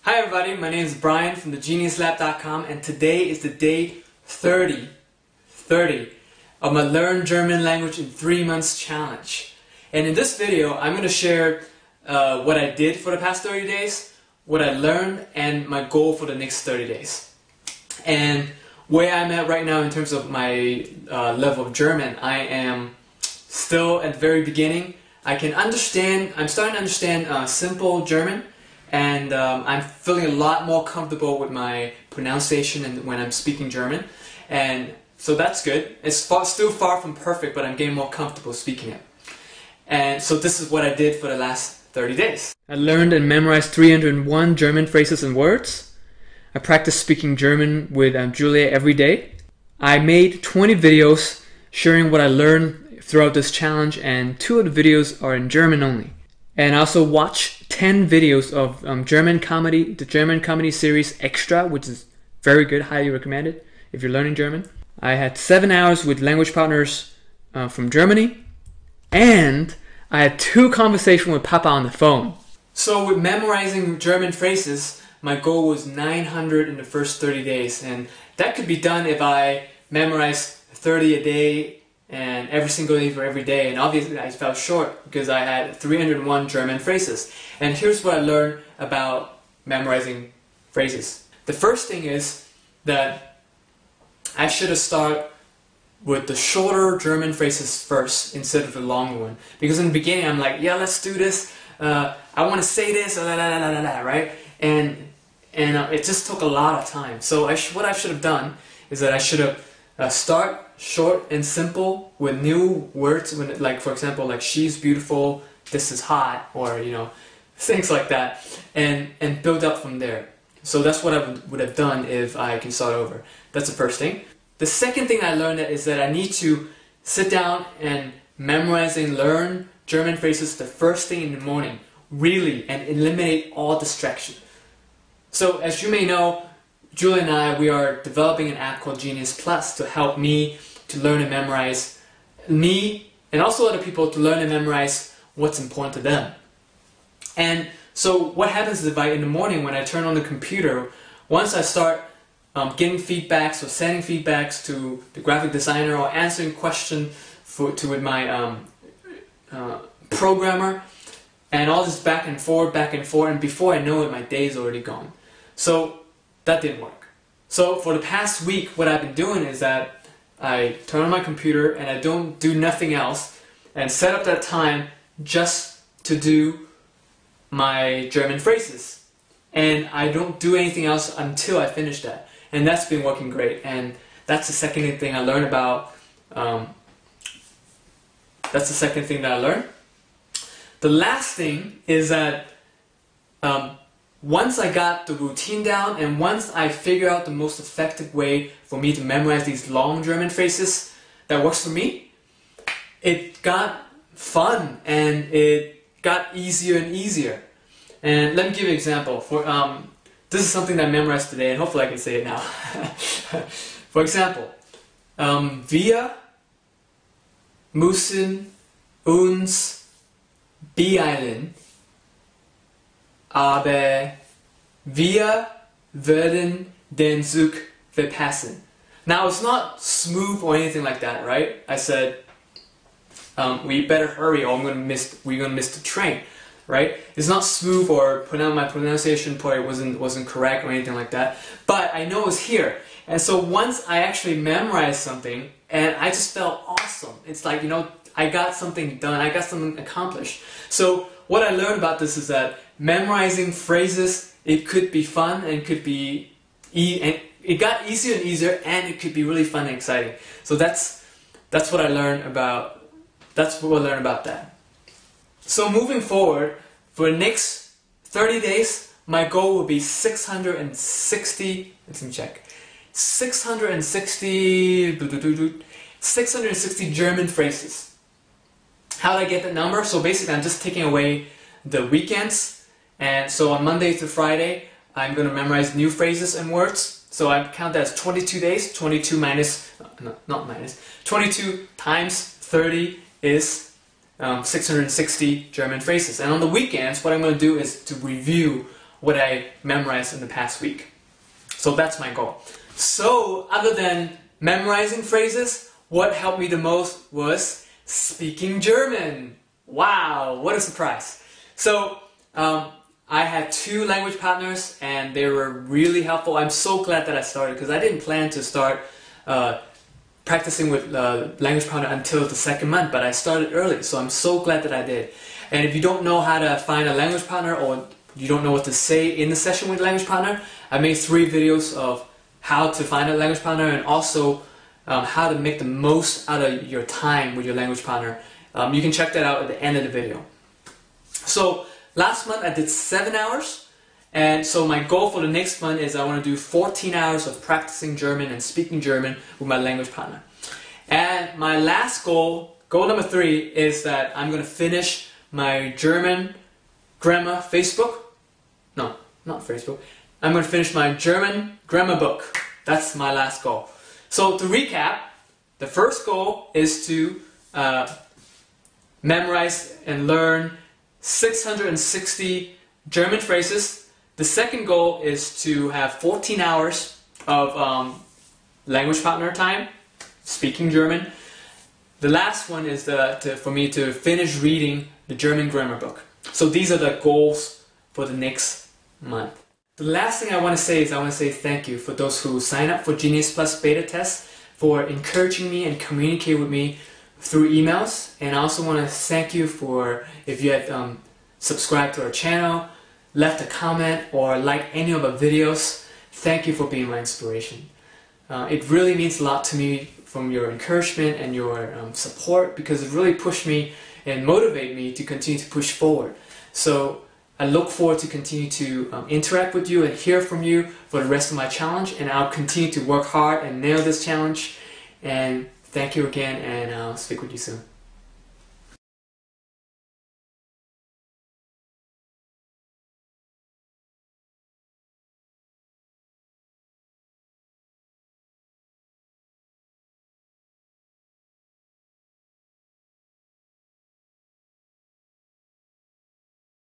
Hi everybody, my name is Brian from thegeniuslab.com, and today is the day 30 of my Learn German Language in 3 Months challenge. And in this video, I'm going to share what I did for the past 30 days, what I learned, and my goal for the next 30 days. And where I'm at right now in terms of my level of German, I am still at the very beginning. I'm starting to understand simple German, and I'm feeling a lot more comfortable with my pronunciation and when I'm speaking German, and so that's good. It's still far from perfect, but I'm getting more comfortable speaking it. And so this is what I did for the last 30 days. I learned and memorized 301 German phrases and words. I practiced speaking German with Julia every day. I made 20 videos sharing what I learned throughout this challenge, and 2 of the videos are in German only. And I also watched 10 videos of German comedy, the German comedy series Extra, which is very good, highly recommended if you're learning German. I had 7 hours with language partners from Germany, and I had 2 conversations with Papa on the phone. So with memorizing German phrases, my goal was 900 in the first 30 days, and that could be done if I memorized 30 a day and every single day for every day, and obviously I fell short because I had 301 German phrases. And here's what I learned about memorizing phrases. The first thing is that I should have started with the shorter German phrases first instead of the longer one. Because in the beginning I'm like, yeah, let's do this, I want to say this, right? And it just took a lot of time. So what I should have done is that I should have start short and simple with new words, like for example, like she's beautiful, this is hot, or you know, things like that, and build up from there. So that's what I would have done if I can start over. That's the first thing. The second thing I learned is that I need to sit down and memorize and learn German phrases the first thing in the morning, really, and eliminate all distraction. So as you may know, Julia and I, we are developing an app called Genius Plus to help me to learn and memorize, me and also other people to learn and memorize what's important to them. And so what happens is in the morning when I turn on the computer, once I start getting feedbacks or sending feedbacks to the graphic designer or answering questions with my programmer, and all this back and forth, and before I know it, my day is already gone. So that didn't work. So for the past week, what I've been doing is that I turn on my computer and I don't do nothing else and set up that time just to do my German phrases. And I don't do anything else until I finish that. And that's been working great. And that's the second thing I learned about. That's the second thing that I learned. The last thing is that once I got the routine down and once I figured out the most effective way for me to memorize these long German phrases that works for me, it got fun and it got easier and easier. And let me give you an example. This is something that I memorized today, and hopefully I can say it now. For example, wir müssen uns beeilen, aber wir werden den Zug verpassen. Now it's not smooth or anything like that, right? I said we better hurry or we're gonna miss the train, right? It's not smooth or my pronunciation probably wasn't correct or anything like that. But I know it's here, and so once I actually memorized something, and I just felt awesome. It's like, you know, I got something done, I got something accomplished. So what I learned about this is that memorizing phrases, it could be fun and it got easier and easier, and it could be really fun and exciting. So that's what I learned about. That's what I learned about that. So moving forward, for the next 30 days, my goal will be 660. Let me check. 660 German phrases. How did I get that number? So basically, I'm just taking away the weekends, and so on Monday to Friday, I'm going to memorize new phrases and words. So I count that as 22 days. 22 times 30 is 660 German phrases. And on the weekends, what I'm going to do is to review what I memorized in the past week. So that's my goal. So other than memorizing phrases, what helped me the most was speaking German. Wow, what a surprise. So I had 2 language partners and they were really helpful. I'm so glad that I started because I didn't plan to start practicing with language partner until the 2nd month, but I started early, so I'm so glad that I did. And if you don't know how to find a language partner or you don't know what to say in the session with language partner, I made 3 videos of how to find a language partner and also how to make the most out of your time with your language partner. You can check that out at the end of the video. So last month I did 7 hours, and so my goal for the next month is I want to do 14 hours of practicing German and speaking German with my language partner. And my last goal, goal number 3, is that I'm going to finish my German grammar Facebook. No, not Facebook. I'm going to finish my German grammar book. That's my last goal. So to recap, the first goal is to memorize and learn 660 German phrases. The second goal is to have 14 hours of language partner time, speaking German. The last one is for me to finish reading the German grammar book. So these are the goals for the next month. The last thing I want to say is I want to say thank you for those who sign up for Genius Plus beta tests, for encouraging me and communicate with me through emails. And I also want to thank you for if you had subscribed to our channel, left a comment, or liked any of our videos. Thank you for being my inspiration. It really means a lot to me from your encouragement and your support, because it really pushed me and motivated me to continue to push forward. So I look forward to continue to interact with you and hear from you for the rest of my challenge, and I'll continue to work hard and nail this challenge. And thank you again, and I'll speak with you soon.